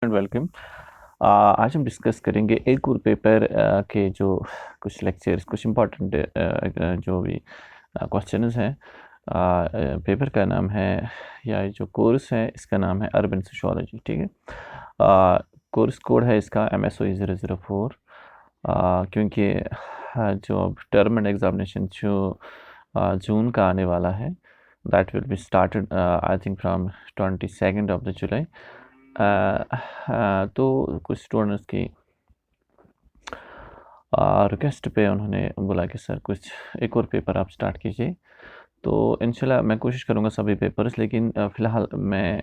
And welcome. आज हम discuss करेंगे एक और पेपर के जो कुछ लेक्चर्स, कुछ इम्पोर्टेंट जो भी क्वेश्चंस हैं। पेपर का नाम है, या जो कोर्स है इसका नाम है अर्बन सोशियोलॉजी। ठीक है। कोर्स कोड है इसका MSOE 004। क्योंकि जो अब टर्म एंड एग्जामिनेशन जो जून का आने वाला है, that will be started I think from 22nd of the जुलाई। तो कुछ स्टूडेंट्स की रिक्वेस्ट पे उन्होंने बोला कि सर कुछ एक और पेपर आप स्टार्ट कीजिए। तो इंशाल्लाह मैं कोशिश करूँगा सभी पेपर्स, लेकिन फ़िलहाल मैं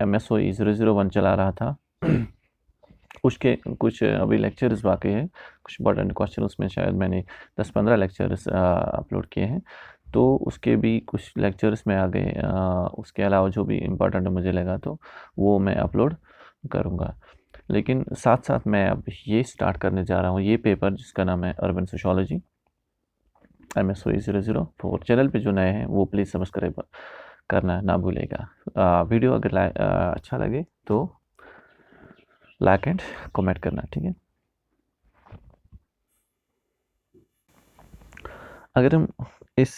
MSOE 001 चला रहा था उसके कुछ अभी लेक्चर्स बाकी है, कुछ इंपॉर्टेंट क्वेश्चन उसमें शायद मैंने 10-15 लेक्चर्स अपलोड किए हैं, तो उसके भी कुछ लेक्चर्स में आगे उसके अलावा जो भी इम्पोर्टेंट मुझे लगा तो वो मैं अपलोड करूँगा। लेकिन साथ साथ मैं अब ये स्टार्ट करने जा रहा हूँ ये पेपर जिसका नाम है अर्बन सोशियोलॉजी MSOE 004। चैनल पे जो नए हैं वो प्लीज़ सब्सक्राइब करना ना भूलेगा। वीडियो अगर अच्छा लगे तो लाइक एंड कमेंट करना। ठीक है। अगर हम इस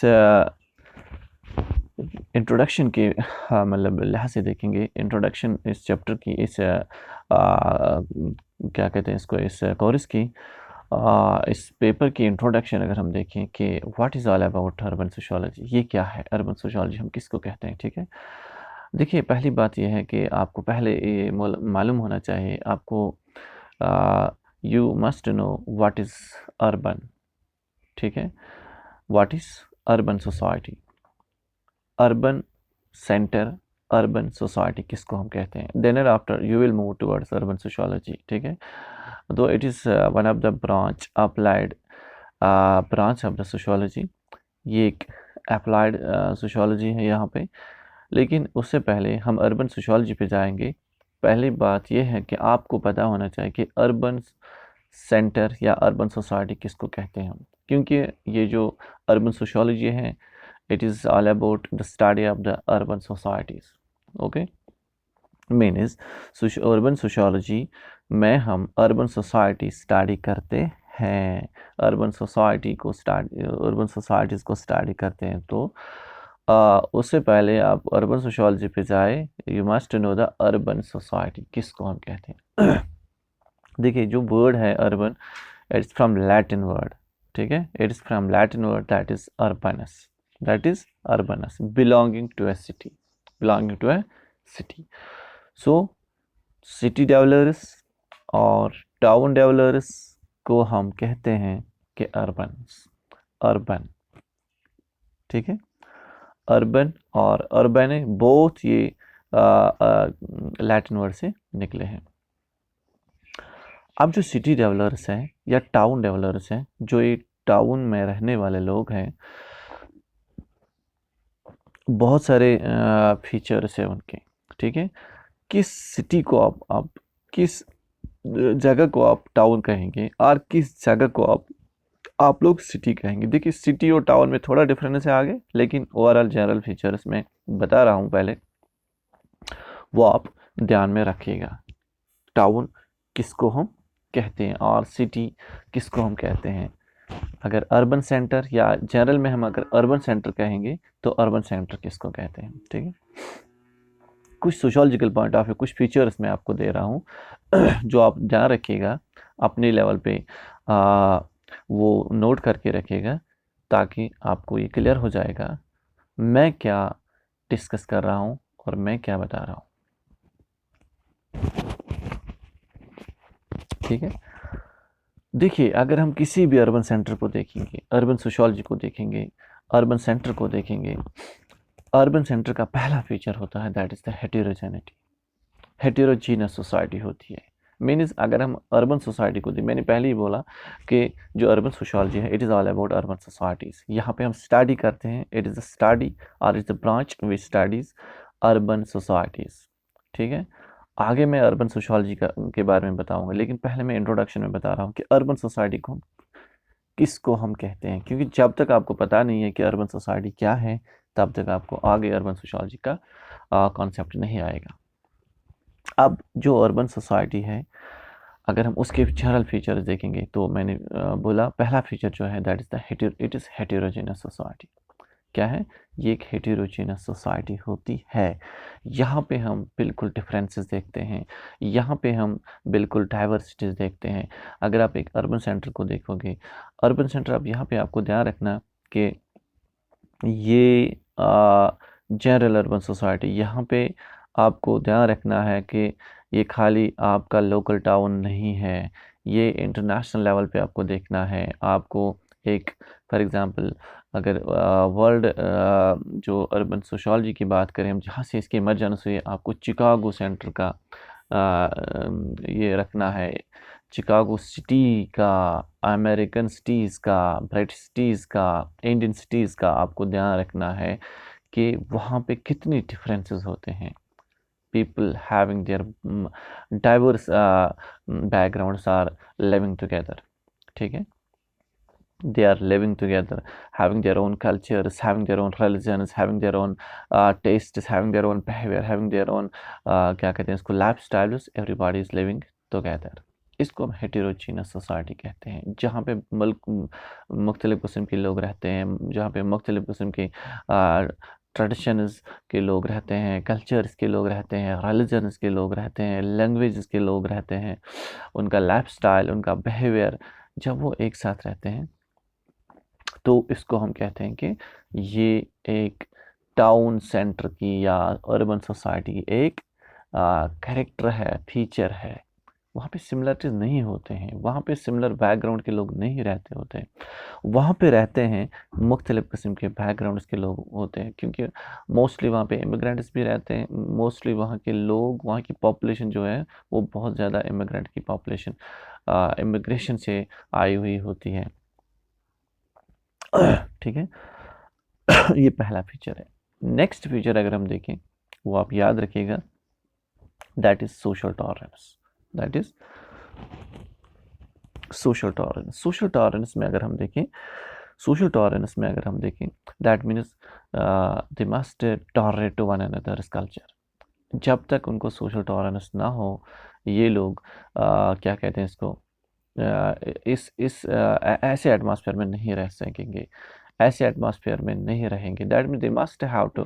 इंट्रोडक्शन के मतलब लिहाज से देखेंगे, इंट्रोडक्शन इस चैप्टर की, इस क्या कहते हैं इसको, इस कोर्स की, इस पेपर की इंट्रोडक्शन अगर हम देखें कि what is all about urban sociology, ये क्या है, अर्बन सोशियोलॉजी हम किसको कहते हैं। ठीक है। देखिए, पहली बात यह है कि आपको पहले ये मालूम होना चाहिए, आपको you must know what is urban. ठीक है। What is urban society, urban centre, urban society किसको हम कहते हैं। Then and after you will move towards urban sociology. ठीक है। Though it is one of the branch applied branch of the sociology, ये एक अप्लाइड सोशियोलॉजी है यहाँ पे। लेकिन उससे पहले हम अर्बन सोशियोलॉजी पे जाएंगे। पहली बात यह है कि आपको पता होना चाहिए कि अर्बन सेंटर या अर्बन सोसाइटी किसको कहते हैं हम, क्योंकि ये जो अर्बन सोशियोलॉजी है, it is all about the study of the urban societies. Okay, main is urban sociology में हम अर्बन सोसाइटी स्टडी करते हैं, अर्बन सोसाइटी को अर्बन सोसाइटीज़ को स्टडी करते हैं। तो उससे पहले आप अर्बन सोशियोलॉजी पे जाए, you must know the urban society किसको हम कहते हैं। देखिए, जो वर्ड है urban, it's from Latin word. ठीक है। It is from Latin word that is urbanus, that is urbanus, belonging to a city, belonging to a city. So city developers और टाउन डेवलपर्स को हम कहते हैं कि अर्बन। ठीक है। अर्बन और अर्बन बोथ ये लैटिन वर्ड से निकले हैं। अब जो सिटी डेवलपर्स हैं या टाउन डेवलपर्स हैं, जो ये टाउन में रहने वाले लोग हैं, बहुत सारे फीचर्स है उनके। ठीक है। किस सिटी को आप किस जगह को आप टाउन कहेंगे और किस जगह को आप लोग सिटी कहेंगे। देखिए, सिटी और टाउन में थोड़ा डिफरेंस है आगे, लेकिन ओवरऑल जनरल फीचर्स में बता रहा हूँ पहले, वो आप ध्यान में रखिएगा। टाउन किसको हम कहते हैं और सिटी किसको हम कहते हैं। अगर अर्बन सेंटर या जनरल में हम अगर अर्बन सेंटर कहेंगे तो अर्बन सेंटर किसको कहते हैं। ठीक है। कुछ सोशोलॉजिकल पॉइंट ऑफ व्यू, कुछ फीचर्स मैं आपको दे रहा हूँ जो आप ध्यान रखिएगा अपने लेवल पे, वो नोट करके रखिएगा, ताकि आपको ये क्लियर हो जाएगा मैं क्या डिस्कस कर रहा हूँ और मैं क्या बता रहा हूँ। ठीक है। देखिए, अगर हम किसी भी अर्बन सेंटर को देखेंगे, अर्बन सोशियोलॉजी को देखेंगे, अर्बन सेंटर को देखेंगे, अर्बन सेंटर का पहला फीचर होता है that is the heterogeneity. Heterogeneous society होती है। मीन्स अगर हम अर्बन सोसाइटी को मैंने पहले ही बोला कि जो अर्बन सोशियोलॉजी है, it is all about urban societies. यहाँ पे हम स्टडी करते हैं, इट इज़ द स्टडी और is the branch which studies urban societies. ठीक है। आगे मैं अर्बन सोशियोलॉजी के बारे में बताऊंगा, लेकिन पहले मैं इंट्रोडक्शन में बता रहा हूँ कि अर्बन सोसाइटी को किसको हम कहते हैं, क्योंकि जब तक आपको पता नहीं है कि अर्बन सोसाइटी क्या है, तब तक आपको आगे अर्बन सोशियोलॉजी का कॉन्सेप्ट नहीं आएगा। अब जो अर्बन सोसाइटी है, अगर हम उसके जनरल फीचर्स देखेंगे तो मैंने बोला पहला फीचर जो है that is it is heterogeneous society. क्या है? ये एक हेटेरोजेनस सोसाइटी होती है। यहाँ पे हम बिल्कुल डिफरेंसेस देखते हैं, यहाँ पे हम बिल्कुल डाइवर्सिटीज़ देखते हैं। अगर आप एक अर्बन सेंटर को देखोगे, अर्बन सेंटर अब यहाँ पे आपको ध्यान रखना कि ये जनरल अर्बन सोसाइटी, यहाँ पे आपको ध्यान रखना है कि ये खाली आपका लोकल टाउन नहीं है, ये इंटरनेशनल लेवल पे आपको देखना है। आपको एक फॉर एग्ज़ाम्पल अगर वर्ल्ड जो अर्बन सोशियोलॉजी की बात करें हम, जहाँ से इसकी इमर्जेंस हुई है, आपको चिकागो सेंटर का ये रखना है। चिकागो सिटी का, अमेरिकन सिटीज़ का, ब्रिटिश सिटीज़ का, इंडियन सिटीज़ का आपको ध्यान रखना है कि वहाँ पे कितनी डिफरेंसेस होते हैं। People having their diverse backgrounds are living together, ठीक है? They are living together, having their own cultures, having their own religions, having their own tastes, having their own behavior, having their own क्या कहते हैं इसको lifestyles. Everybody is living together. इसको हम heterogeneous society कहते हैं, जहाँ पे मुख्तलिफ़ किस्म के लोग रहते हैं, जहाँ पे मुख्तलिफ़ किस्म के ट्रेडिशंस के लोग रहते हैं, कल्चर्स के लोग रहते हैं, रिलीजन्स के लोग रहते हैं, लैंग्वेजेस के लोग रहते हैं, उनका लाइफस्टाइल, उनका बिहेवियर, जब वो एक साथ रहते हैं तो इसको हम कहते हैं कि ये एक टाउन सेंटर की या अर्बन सोसाइटी की एक कैरेक्टर है, फीचर है। वहाँ पे सिमिलरिटीज़ नहीं होते हैं, वहाँ पे सिमिलर बैकग्राउंड के लोग नहीं रहते होते हैं। वहाँ पे रहते हैं मुख्तलिफ़ किस्म के बैकग्राउंड्स के लोग होते हैं, क्योंकि मोस्टली वहाँ पे इमिग्रेंट्स भी रहते हैं। मोस्टली वहाँ के लोग, वहाँ की पॉपुलेशन जो है वो बहुत ज़्यादा इमिग्रेंट की पॉपुलेशन इमिग्रेशन से आई हुई होती है। ठीक है। ये पहला फीचर है। नेक्स्ट फीचर अगर हम देखें, वो आप याद रखिएगा, that is social tolerance. That is social tolerance. Social tolerance में अगर हम देखें, सोशल टॉलरेंस में अगर हम देखें, that means they must tolerate to one another's culture. जब तक उनको सोशल टॉलरेंस ना हो, ये लोग क्या कहते हैं इसको, ऐसे एटमॉस्फेयर में नहीं रह सकेंगे, ऐसे एटमॉस्फेयर में नहीं रहेंगे। That mean they must have to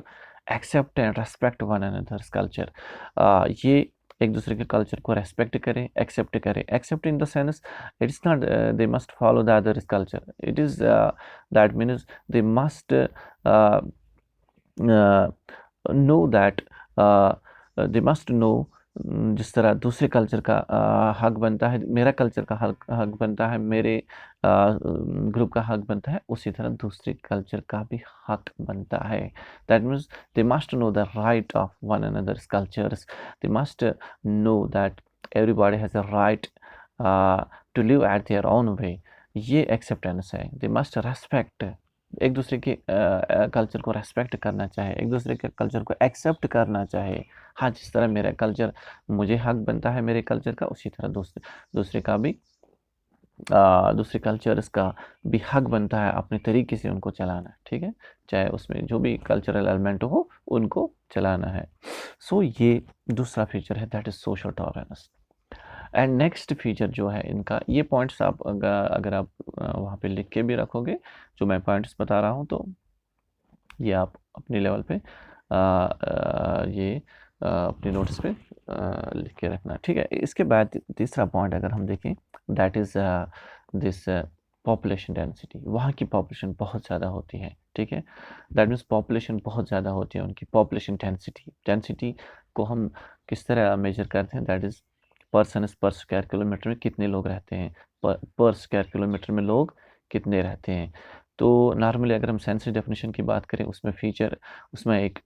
accept and respect one another's culture. ये एक दूसरे के कल्चर को रेस्पेक्ट करें, एक्सेप्ट करें। Accept in the sense it is not they must follow the others culture, it is that means they must know that, they must no, जिस तरह दूसरे कल्चर का हक बनता है, मेरा कल्चर का हक बनता है, मेरे ग्रुप का हक बनता है, उसी तरह दूसरे कल्चर का भी हक बनता है। That means they must know the right of one another's cultures, they must know that everybody has a right to live at their own way. ये एक्सेप्टेंस है। दे मस्ट रेस्पेक्ट, एक दूसरे के कल्चर को रेस्पेक्ट करना चाहे, एक दूसरे के कल्चर को एक्सेप्ट करना चाहे। हाँ, जिस तरह मेरा कल्चर, मुझे हक बनता है मेरे कल्चर का, उसी तरह दूसरे का भी दूसरे कल्चर्स का भी हक बनता है अपने तरीके से उनको चलाना, ठीक है? चाहे उसमें जो भी कल्चरल एलिमेंट हो, उनको चलाना है। सो ये दूसरा फीचर है, that is social tolerance. And next feature जो है इनका, ये पॉइंट्स आप अगर आप वहाँ पे लिख के भी रखोगे, जो मैं पॉइंट्स बता रहा हूँ, तो ये आप अपने लेवल पे ये अपने नोट्स पे लिख के रखना, ठीक है? इसके बाद तीसरा पॉइंट अगर हम देखें, that is this population density. वहाँ की पॉपुलेशन बहुत ज़्यादा होती है, ठीक है? दैट मीन्स पॉपुलेशन बहुत ज़्यादा होती है उनकी। पॉपुलेशन डेंसिटी, डेंसिटी को हम किस तरह मेजर करते हैं, दैट इज़ पर्सनस पर स्क्वायर किलोमीटर में कितने लोग रहते हैं, पर स्क्वायर किलोमीटर में लोग कितने रहते हैं। तो नॉर्मली अगर हम सेंसस डेफिनेशन की बात करें, उसमें एक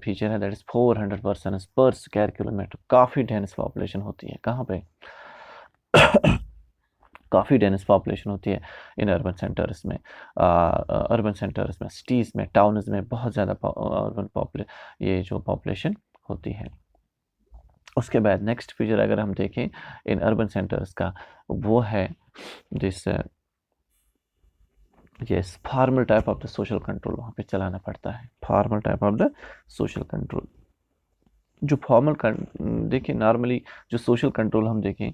फीचर है, दैट इज़ 400 पर्सन पर स्क्वायर किलोमीटर। काफ़ी डेंस पॉपुलेशन होती है। कहाँ पे? काफ़ी डेंस पॉपुलेशन होती है इन अर्बन सेंटर्स में, सिटीज़ में, टाउन्स में बहुत ज़्यादा ये जो पॉपुलेशन होती है। उसके बाद नेक्स्ट फीचर अगर हम देखें इन अर्बन सेंटर्स का, वो है this yes formal type of the social control वहाँ पे चलाना पड़ता है। Formal type of the social control. जो देखिए नॉर्मली जो सोशल कंट्रोल हम देखें,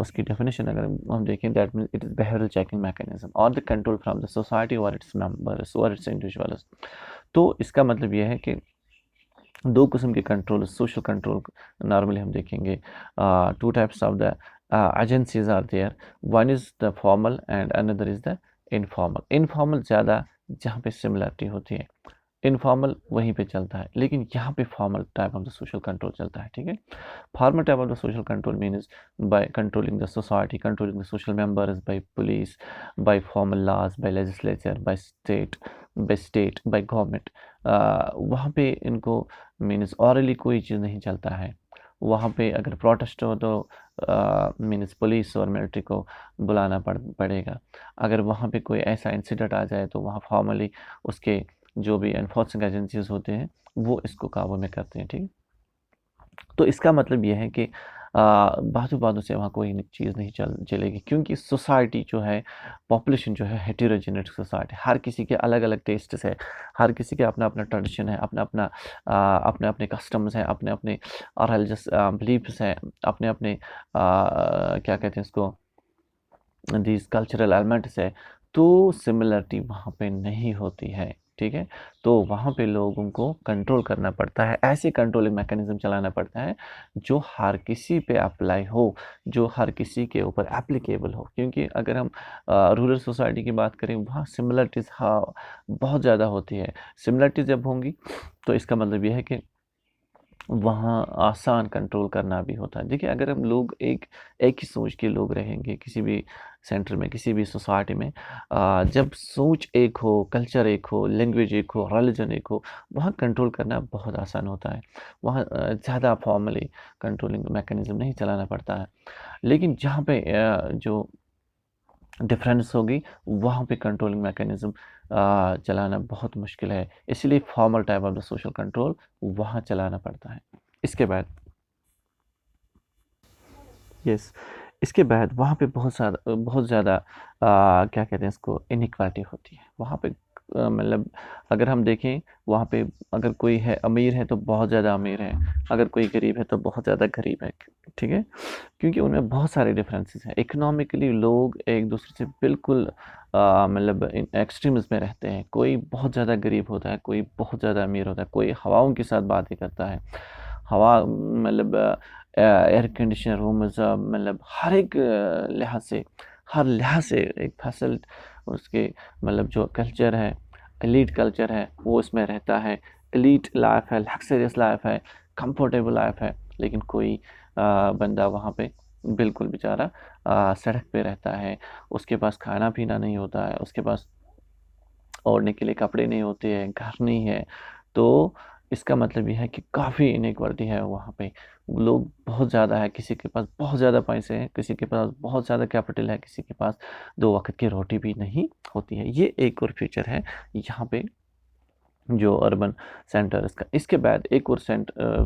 उसकी डेफिनेशन अगर हम देखें, that means it is behavioural checking mechanism और the control from the society और इट्स मेंबर्स और इट्स इंडिविजुअल्स। तो इसका मतलब ये है कि दो किस्म के कंट्रोल, सोशल कंट्रोल नॉर्मली हम देखेंगे। Two types of the agencies are there, one is the formal and another is the informal. Informal ज़्यादा जहाँ पे सिमिलरिटी होती है, इनफॉर्मल वहीं पे चलता है, लेकिन यहाँ पे formal type of the social control चलता है, ठीक है। Formal type of the social control means by controlling the society, controlling the social members by police, by formal laws, by legislature, by government। वहाँ पे इनको मीन्स ऑरली कोई चीज़ नहीं चलता है। वहाँ पे अगर प्रोटेस्ट हो तो मीन्स पुलिस और मिलिट्री को बुलाना पड़ेगा। अगर वहाँ पे कोई ऐसा इंसिडेंट आ जाए तो वहाँ फॉर्मली उसके जो भी एनफोर्सिंग एजेंसीज होते हैं वो इसको काबू में करते हैं, ठीक है। तो इसका मतलब ये है कि बातों-बातों से वहाँ कोई चीज़ नहीं चलेगी, क्योंकि सोसाइटी जो है, पॉपुलेशन जो है हेटेरोजेनेटिक सोसाइटी, हर किसी के अलग-अलग टेस्ट्स है, हर किसी के अपना-अपना ट्रेडिशन है, अपना-अपना अपने-अपने कस्टम्स हैं, अपने-अपने रिलीजियस बिलीफ्स हैं, अपने-अपने क्या कहते हैं इसको, दीज़ कल्चरल एलिमेंट्स है, तो सिमिलरिटी वहाँ पे नहीं होती है, ठीक है? तो वहाँ पे लोगों को कंट्रोल करना पड़ता है, ऐसे कंट्रोलिंग मैकेनिज़्म चलाना पड़ता है, जो हर किसी पे अप्लाई हो, जो हर किसी के ऊपर एप्लीकेबल हो। क्योंकि अगर हम रूरल सोसाइटी की बात करें, वहाँ सिमिलरिटीज़ हाँ, बहुत ज़्यादा होती है। सिमिलरिटीज़ जब होंगी, तो इसका मतलब ये है कि वहाँ आसान कंट्रोल करना भी होता है। देखिए, अगर हम लोग एक एक ही सोच के लोग रहेंगे किसी भी सेंटर में, किसी भी सोसाइटी में, जब सोच एक हो, कल्चर एक हो, लैंग्वेज एक हो, रिलीजन एक हो, वहाँ कंट्रोल करना बहुत आसान होता है। वहाँ ज़्यादा फॉर्मली कंट्रोलिंग मैकेनिज़्म नहीं चलाना पड़ता है। लेकिन जहाँ पे जो डिफरेंस होगी, वहाँ पे कंट्रोलिंग मैकेनिज़्म चलाना बहुत मुश्किल है। इसीलिए formal type of the social control वहाँ चलाना पड़ता है। इसके बाद यस, इसके बाद वहाँ पे बहुत ज़्यादा क्या कहते हैं इसको, इनइक्वालिटी होती है। वहाँ पे मतलब अगर हम देखें, वहाँ पे अगर कोई है अमीर है तो बहुत ज़्यादा अमीर है, अगर कोई गरीब है तो बहुत ज़्यादा गरीब है, ठीक है? क्योंकि उनमें बहुत सारे डिफरेंसेस हैं। इकोनॉमिकली लोग एक दूसरे से बिल्कुल मतलब इन एक्सट्रीम्स में रहते हैं। कोई बहुत ज़्यादा गरीब होता है, कोई बहुत ज़्यादा अमीर होता है, कोई हवाओं के साथ बातें करता है। हवा मतलब एयर कंडीशनर रूम्स, मतलब हर एक लिहाज से, हर लिहाज से एक फसल उसके मतलब जो कल्चर है, एलीट कल्चर है, वो उसमें रहता है। एलीट लाइफ है, लग्ज़रियस लाइफ है, कंफर्टेबल लाइफ है। लेकिन कोई बंदा वहाँ पे बिल्कुल बेचारा सड़क पे रहता है, उसके पास खाना-पीना नहीं होता है, उसके पास ओढ़ने के लिए कपड़े नहीं होते हैं, घर नहीं है। तो इसका मतलब ये है कि काफ़ी इनइक्वालिटी है वहाँ पे। लोग बहुत ज़्यादा है, किसी के पास बहुत ज़्यादा पैसे हैं, किसी के पास बहुत ज़्यादा कैपिटल है, किसी के पास 2 वक़्त की रोटी भी नहीं होती है। ये एक और फीचर है यहाँ पे जो अर्बन सेंटर्स का। इसके बाद एक और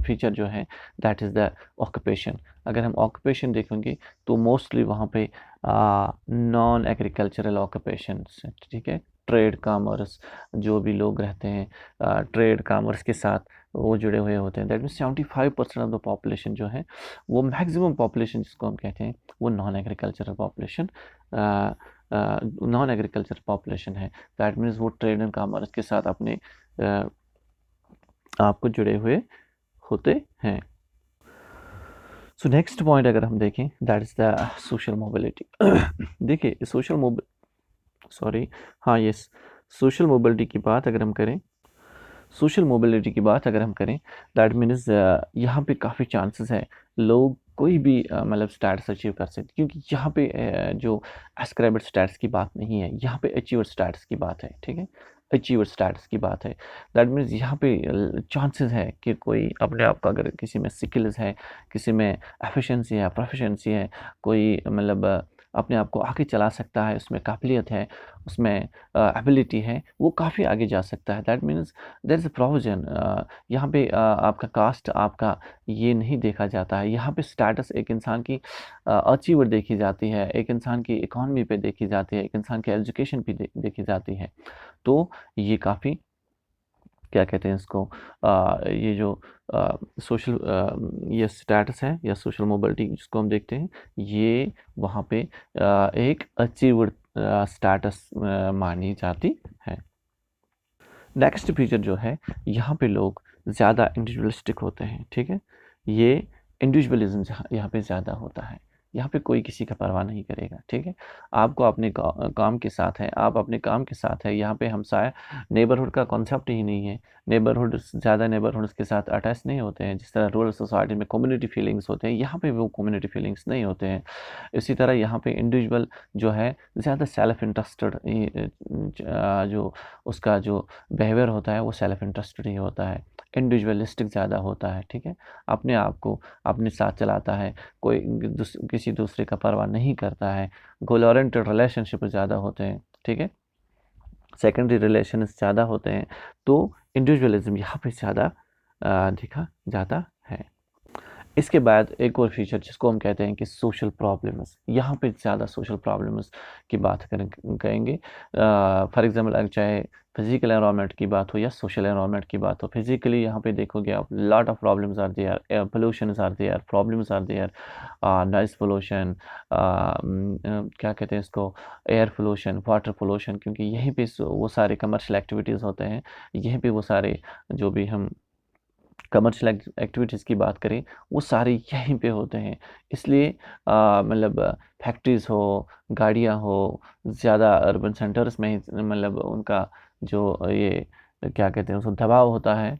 फीचर जो है, दैट इज़ द ऑक्यूपेशन। अगर हम ऑक्यूपेशन देखेंगे तो मोस्टली वहाँ पे नॉन एग्रीकल्चरल ऑक्यूपेशंस हैं, ठीक है। ट्रेड कॉमर्स, जो भी लोग रहते हैं ट्रेड कॉमर्स के साथ वो जुड़े हुए होते हैं। That means 75% of the population जो है, वो मैक्सिमम पॉपुलेशन जिसको हम कहते हैं, वो non agricultural population non agriculture population है। दैट मीन्स वो ट्रेड एंड कॉमर्स के साथ अपने अ, आपको जुड़े हुए होते हैं। सो नेक्स्ट पॉइंट अगर हम देखें, that is the social mobility. देखिए सॉरी, हाँ यस, सोशल मोबिलिटी की बात अगर हम करें, सोशल मोबिलिटी की बात अगर हम करें, दैट मीन्स यहाँ पे काफ़ी चांसेस है लोग कोई भी मतलब स्टेटस अचीव कर सकते, क्योंकि यहाँ पे जो एस्क्राइब्ड स्टेटस की बात नहीं है, यहाँ पे अचीव्ड स्टेटस की बात है, ठीक है। अचीव्ड स्टेटस की बात है। दैट मीन्स यहाँ पे चांसेस है कि कोई अपने आप का, अगर किसी में स्किल्स है, किसी में एफिशिएंसी है, प्रोफिशिएंसी है, कोई मतलब अपने आप को आगे चला सकता है, उसमें काबिलियत है, उसमें एबिलिटी है, वो काफ़ी आगे जा सकता है। That means there is a provision. यहाँ पे आपका कास्ट, आपका ये नहीं देखा जाता है। यहाँ पे स्टेटस एक इंसान की अचीवमेंट देखी जाती है, एक इंसान की इकॉनमी पे देखी जाती है, एक इंसान की एजुकेशन पे देखी जाती है। तो ये काफ़ी क्या कहते हैं इसको, ये जो सोशल ये स्टेटस है या सोशल मोबिलिटी जिसको हम देखते हैं, ये वहाँ पे एक अचीव्ड स्टेटस मानी जाती है। नेक्स्ट फीचर जो है, यहाँ पे लोग ज़्यादा इंडिविजुअलिस्टिक होते हैं, ठीक है। ये इंडिविजुअलिज्म यहाँ पे ज़्यादा होता है, यहाँ पे कोई किसी का परवाह नहीं करेगा, ठीक है। आपको अपने काम के साथ है, आप अपने काम के साथ है, यहाँ पे हमसाया नेबरहुड का कॉन्सेप्ट ही नहीं है। नेबरहुड ज़्यादा नेबरहुड्स के साथ अटैच नहीं होते हैं, जिस तरह रूरल सोसाइटी में कम्युनिटी फीलिंग्स होते हैं, यहाँ पे वो कम्युनिटी फीलिंग्स नहीं होते हैं। इसी तरह यहाँ पे इंडिविजुअल जो है ज़्यादा सेल्फ इंटरेस्टेड, जो उसका जो बिहेवियर होता है वो सेल्फ इंटरेस्टेड ही होता है, इंडिविजुअलिस्टिक ज़्यादा होता है, ठीक है। अपने आप को अपने साथ चलाता है, कोई किसी दूसरे का परवाह नहीं करता है। गोल ओरिएंटेड रिलेशनशिप ज़्यादा होते हैं, ठीक है। सेकेंडरी रिलेशन ज़्यादा होते हैं, तो इंडिविजुअलिज्म यहाँ पे ज़्यादा देखा जाता है। इसके बाद एक और फीचर जिसको हम कहते हैं कि सोशल प्रॉब्लम्स, यहाँ पे ज़्यादा सोशल प्रॉब्लम्स की बात करेंगे। फॉर एग्जांपल अगर चाहे फिजिकल एनवायरनमेंट की बात हो या सोशल एनवायरनमेंट की बात हो, फिजिकली यहाँ पे देखोगे आप lot of problems are there, air pollution are there, problems are there, noise pollution, क्या कहते हैं इसको, एयर पोल्यूशन, वाटर पोल्यूशन, क्योंकि यहीं पे वो सारे कमर्शियल एक्टिविटीज़ होते हैं, यहीं पे वो सारे जो भी हम कमर्शियल एक्टिविटीज़ की बात करें वो सारे यहीं पे होते हैं। इसलिए मतलब फैक्ट्रीज़ हो, गाड़ियाँ हो, ज़्यादा अर्बन सेंटर्स में ही मतलब उनका जो ये क्या कहते हैं उसको दबाव होता है,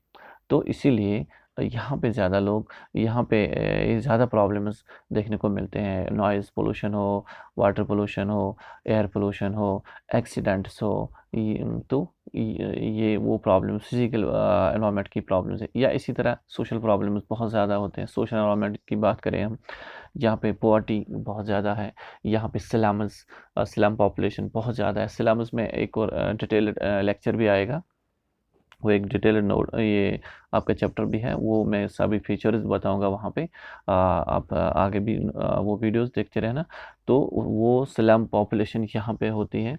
तो इसीलिए यहाँ पे ज़्यादा लोग, यहाँ पे ज़्यादा प्रॉब्लम्स देखने को मिलते हैं। नॉइज़ पोल्यूशन हो, वाटर पोल्यूशन हो, एयर पोल्यूशन हो, एक्सीडेंट्स हो, तो ये वो प्रॉब्लम्स फिजिकल एनवायरनमेंट की प्रॉब्लम्स है। या इसी तरह सोशल प्रॉब्लम्स बहुत ज़्यादा होते हैं। सोशल एनवायरनमेंट की बात करें हम, यहाँ पे पॉवर्टी बहुत ज़्यादा है, यहाँ पे स्लम पॉपुलेशन बहुत ज़्यादा है। स्लम्स में एक और डिटेल्ड लेक्चर भी आएगा, वो एक डिटेल्ड नोट, ये आपका चैप्टर भी है, वो मैं सभी फीचर्स बताऊंगा वहाँ पे। आप आगे भी वो वीडियोस देखते रहना। तो वो स्लम पॉपुलेशन यहाँ पे होती है,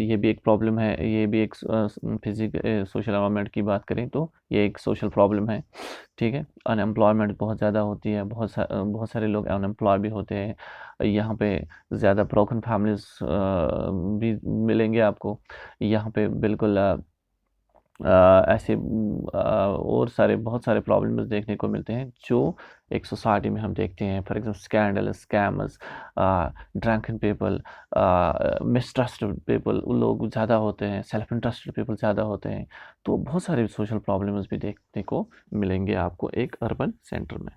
ये भी एक प्रॉब्लम है, ये भी एक सोशल एनवायरनमेंट की बात करें तो ये एक सोशल प्रॉब्लम है, ठीक है। अनएम्प्लॉयमेंट बहुत ज़्यादा होती है, बहुत सारे लोग अनएम्प्लॉय भी होते हैं। यहाँ पे ज़्यादा ब्रोकन फैमिलीज भी मिलेंगे आपको यहाँ पे, बिल्कुल ऐसे और सारे बहुत सारे प्रॉब्लम्स देखने को मिलते हैं जो एक सोसाइटी में हम देखते हैं। For example scandal, scammers, drunken people, mistrusted people, लोग ज़्यादा होते हैं, सेल्फ इंटरेस्टेड पीपल ज़्यादा होते हैं। तो बहुत सारे सोशल प्रॉब्लम्स भी देखने को मिलेंगे आपको एक अर्बन सेंटर में।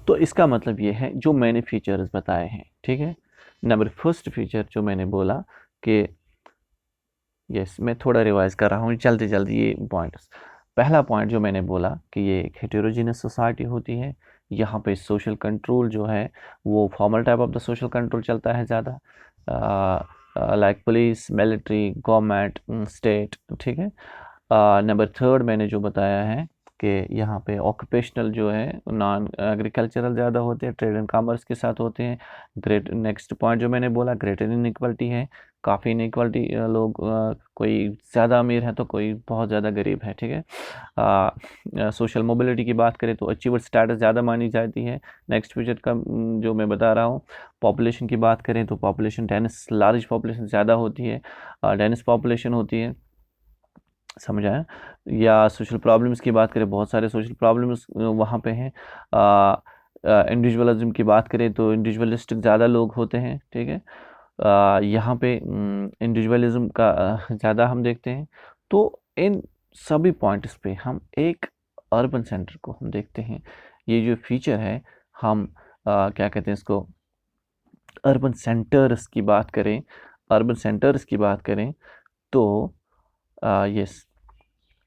तो इसका मतलब ये है जो मैंने फीचर्स बताए हैं, ठीक है। नंबर फर्स्ट फीचर जो मैंने बोला कि यस, मैं थोड़ा रिवाइज कर रहा हूँ जल्दी जल्दी ये पॉइंट्स। पहला पॉइंट जो मैंने बोला कि ये एक हेटेरोजीनियस सोसाइटी होती है, यहाँ पे सोशल कंट्रोल जो है वो formal type of the social control चलता है ज़्यादा, like police, military, government, state, ठीक है। नंबर थर्ड मैंने जो बताया है कि यहाँ पे ऑक्यूपेशनल जो है नॉन एग्रीकल्चरल ज़्यादा होते हैं, ट्रेड एंड कॉमर्स के साथ होते हैं। ग्रेट नेक्स्ट पॉइंट जो मैंने बोला, ग्रेटर इनइक्वालिटी है, काफ़ी इनइक्वालिटी, लोग कोई ज़्यादा अमीर है तो कोई बहुत ज़्यादा गरीब है, ठीक है। सोशल मोबिलिटी की बात करें तो अचीवर्ड स्टेटस ज़्यादा मानी जाती है। नेक्स्ट फीचर का जो मैं बता रहा हूँ, पॉपुलेशन की बात करें तो पॉपुलेशन डेंस, लार्ज पॉपुलेशन ज़्यादा होती है, डेंस पॉपुलेशन होती है, समझ आया। या सोशल प्रॉब्लम्स की बात करें, बहुत सारे सोशल प्रॉब्लम्स वहाँ पे हैं। इंडिविजुअलिज्म की बात करें तो इंडिविजुअलिस्टिक ज़्यादा लोग होते हैं, ठीक है। यहाँ पे इंडिविजुअलिज्म का ज़्यादा हम देखते हैं। तो इन सभी पॉइंट्स पे हम एक अर्बन सेंटर को हम देखते हैं। ये जो फीचर है, हम क्या कहते हैं इसको, अर्बन सेंटर्स की बात करें, अर्बन सेंटर्स की बात करें तो यस,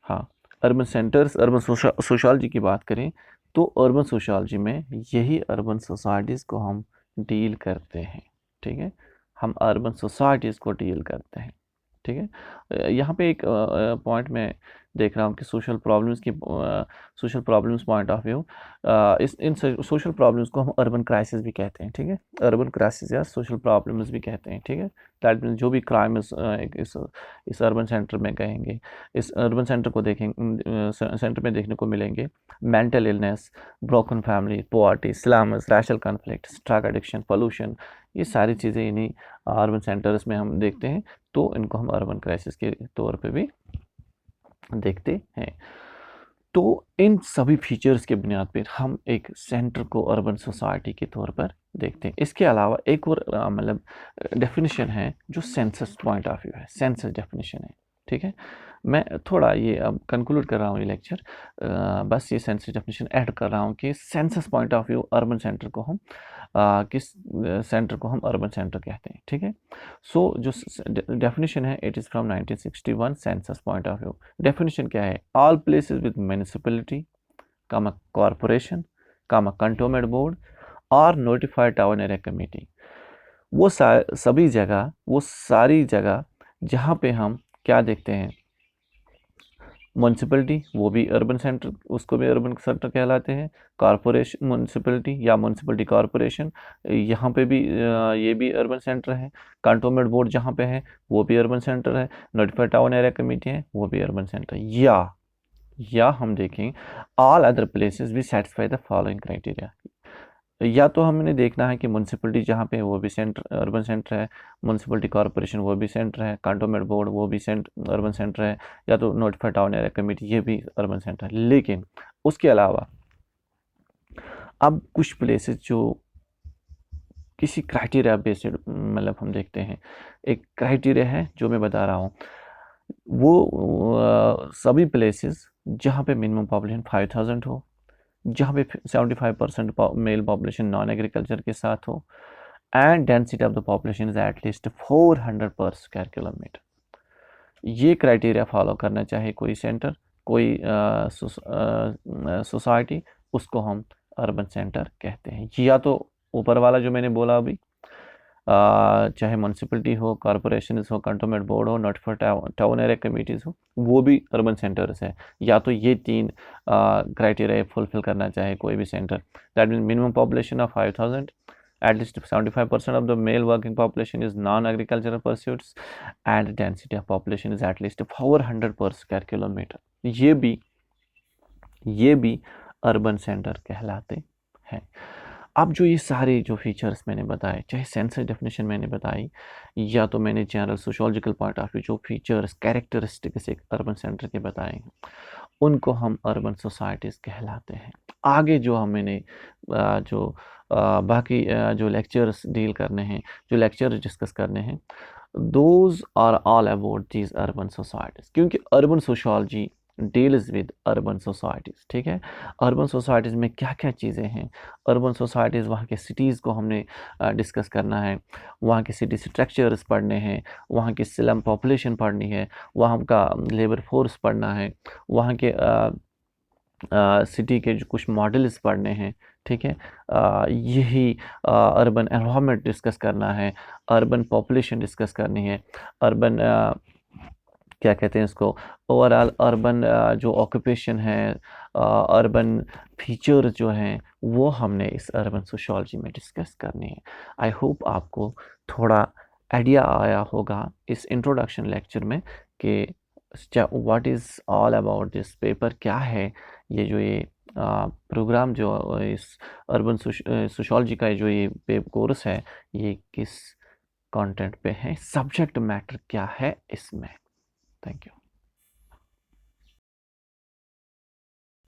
हाँ, अर्बन सेंटर्स, अर्बन सोशोलॉजी की बात करें तो अर्बन सोशोलॉजी में यही अर्बन सोसाइटीज़ को हम डील करते हैं, ठीक है। हम अर्बन सोसाइटीज़ को डील करते हैं, ठीक है। यहाँ पे एक पॉइंट मैं देख रहा हूँ कि social problems point of view, in social problems को हम अर्बन क्राइसिस भी कहते हैं, ठीक है, अर्बन क्राइसिस या सोशल प्रॉब्लम्स भी कहते हैं, ठीक है। दैट मीन्स जो भी क्राइम इस अर्बन सेंटर में कहेंगे, इस अर्बन सेंटर को देखेंगे, सेंटर में देखने को मिलेंगे। Mental illness, broken family, poverty, slums, racial conflict, drug addiction, pollution, ये सारी चीज़ें इन्हीं अर्बन सेंटर्स में हम देखते हैं, तो इनको हम अर्बन क्राइसिस के तौर पे भी देखते हैं। तो इन सभी फीचर्स के बुनियाद पर हम एक सेंटर को अर्बन सोसाइटी के तौर पर देखते हैं। इसके अलावा एक और मतलब डेफिनेशन है जो सेंसस पॉइंट ऑफ व्यू है, सेंसस डेफिनेशन है, ठीक है। मैं थोड़ा ये अब कंक्लूड कर रहा हूँ ये लेक्चर, बस ये सेंसस डेफिनेशन ऐड कर रहा हूँ कि census point of view urban centre को हम किस सेंटर को हम अर्बन सेंटर कहते हैं, ठीक है। सो जो डेफिनेशन है it is from 1961 census point of view. Definition क्या है? All places with municipality, corporation, cantonment board और नोटिफाइड टाउन एरिया कमेटी, वो सभी जगह, वो सारी जगह जहाँ पे हम क्या देखते हैं, म्यूनसिपैलिटी, वो भी अर्बन सेंटर, उसको भी अर्बन सेंटर कहलाते हैं। कॉरपोरेशन, म्यूनसिपैलिटी या म्यूनसिपैलिटी कॉरपोरेशन, यहाँ पे भी ये भी अर्बन सेंटर है। कंटोनमेंट बोर्ड जहाँ पे है वो भी अर्बन सेंटर है। नोटिफाइड टाउन एरिया कमेटी है वो भी अर्बन सेंटर है। या हम देखें ऑल अदर प्लेसेस भी सेटिस्फाई द फॉलोइंग क्राइटेरिया, या तो हमने देखना है कि म्यूनसिपैलिटी जहाँ पे है वो भी सेंटर, अर्बन सेंटर है, म्यूनसिपैलिटी कॉरपोरेशन वो भी सेंटर है, कंटोनमेंट बोर्ड वो भी अर्बन सेंटर है, या तो नोटिफाइड टाउन एरिया कमेटी ये भी अर्बन सेंटर है। लेकिन उसके अलावा अब कुछ प्लेसेस जो किसी क्राइटेरिया बेस्ड, मतलब हम देखते हैं, एक क्राइटेरिया है जो मैं बता रहा हूँ, वो सभी प्लेसेस जहाँ पे मिनिमम पॉपुलेशन 5000 हो, जहाँ पे 75% मेल पॉपुलेशन नॉन एग्रीकल्चर के साथ हो, and density of the population is at least 400 पर स्क्वायर किलोमीटर। ये क्राइटेरिया फॉलो करना चाहे कोई सेंटर, कोई सोसाइटी, उसको हम अर्बन सेंटर कहते हैं। या तो ऊपर वाला जो मैंने बोला अभी, चाहे म्यूनसिपैलिटी हो, कॉरपोरेशन हो, कंटोनमेंट बोर्ड हो, नोटिफाइड टाउन एरिया कमेटीज़ हो, वो भी अर्बन सेंटर्स है। या तो ये तीन क्राइटेरिया फुलफिल करना चाहे कोई भी centre, that mean minimum population of 5000, at least 75% of the male working population is non-agricultural pursuits, and density of population is at least 400 per square kilometer। ये भी अर्बन सेंटर कहलाते हैं। अब जो ये सारे जो फीचर्स मैंने बताए, चाहे सेंसस डेफिनेशन मैंने बताई, या तो मैंने general sociological point of view जो फीचर्स, कैरेक्टरिस्टिक्स एक अर्बन सेंटर के बताए हैं, उनको हम अर्बन सोसाइटीज़ कहलाते हैं। आगे जो मैंने बाकी जो लेक्चर्स डील करने हैं, जो लेक्चर्स डिस्कस करने हैं, those are all about these urban societies, क्योंकि urban sociology deals with urban societies, ठीक है। अर्बन सोसाइटीज़ में क्या क्या चीज़ें हैं, अर्बन सोसाइटीज़, वहाँ के सिटीज़ को हमने डिस्कस करना है, वहाँ के सिटी स्ट्रक्चर्स पढ़ने हैं, वहाँ की स्लम पॉपुलेशन पढ़नी है, वहाँ का लेबर फोर्स पढ़ना है, वहाँ के सिटी के जो कुछ मॉडल्स पढ़ने हैं, ठीक है। यही अर्बन एनवायरनमेंट डिस्कस करना है, अर्बन पॉपुलेशन डिस्कस करनी है, अर्बन क्या कहते हैं इसको, ओवरऑल अर्बन जो ऑक्यूपेशन है, अर्बन फीचर जो हैं, वो हमने इस अर्बन सोशियोलॉजी में डिस्कस करनी है। आई होप आपको थोड़ा आइडिया आया होगा इस इंट्रोडक्शन लेक्चर में कि what is all about this paper, क्या है ये प्रोग्राम, जो इस अर्बन सोशियोलॉजी का जो ये कोर्स है, ये किस कंटेंट पे है, सब्जेक्ट मैटर क्या है इसमें। Thank you.